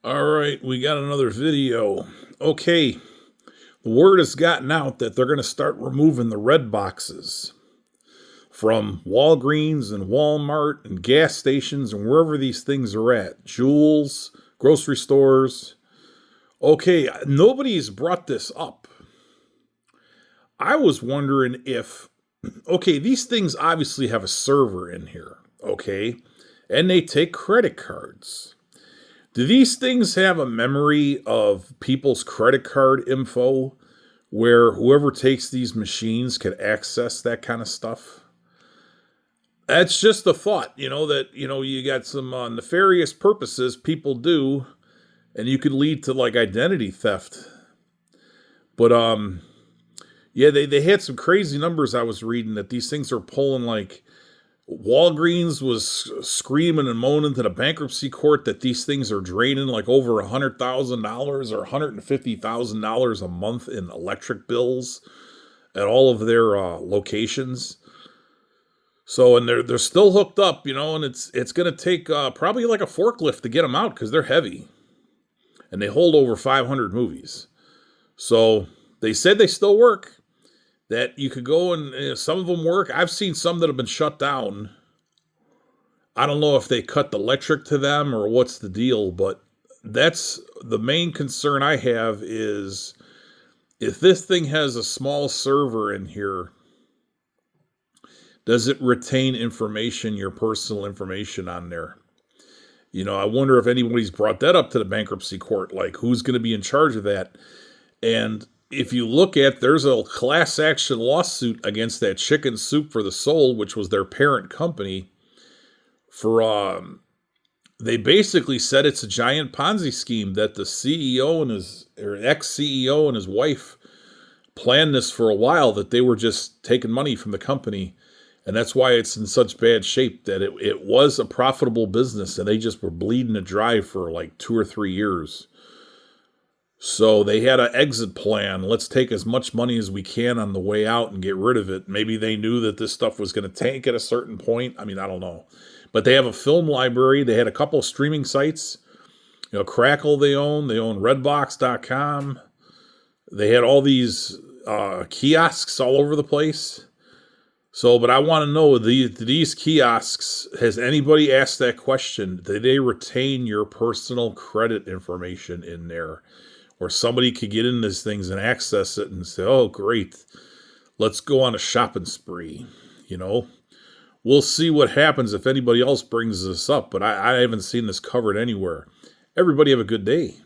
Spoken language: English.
All right, we got another video. Okay, the word has gotten out that they're going to start removing the red boxes from Walgreens and Walmart and gas stations and wherever these things are at. Jewels, grocery stores. Okay, nobody's brought this up. I was wondering if, okay, these things obviously have a server in here, okay, and they take credit cards. Do these things have a memory of people's credit card info where whoever takes these machines can access that kind of stuff? That's just a thought, that you got some nefarious purposes people do, and you could lead to like identity theft. But yeah, they had some crazy numbers I was reading that these things are pulling like Walgreens was screaming and moaning to the bankruptcy court that these things are draining like over $100,000 or $150,000 a month in electric bills at all of their locations. So, and they're still hooked up, and it's going to take probably like a forklift to get them out because they're heavy, and they hold over 500 movies. So they said they still work. That you could go and some of them work. I've seen some that have been shut down. I don't know if they cut the electric to them or what's the deal, but that's the main concern I have is if this thing has a small server in here, does it retain information, your personal information on there? I wonder if anybody's brought that up to the bankruptcy court, like who's going to be in charge of that? And if you look at, there's a class action lawsuit against that Chicken Soup for the Soul, which was their parent company, for they basically said it's a giant Ponzi scheme that the CEO and his or ex-CEO and his wife planned this for a while, that they were just taking money from the company. And that's why it's in such bad shape, that it was a profitable business and they just were bleeding it dry for like 2 or 3 years. So they had an exit plan. Let's take as much money as we can on the way out and get rid of it. Maybe they knew that this stuff was going to tank at a certain point. I mean, I don't know. But they have a film library. They had a couple of streaming sites. Crackle they own. They own Redbox.com. They had all these kiosks all over the place. So, but I want to know, these kiosks, has anybody asked that question? Do they retain your personal credit information in there? Or somebody could get in these things and access it and say, oh, great, let's go on a shopping spree. We'll see what happens if anybody else brings this up, but I haven't seen this covered anywhere. Everybody have a good day.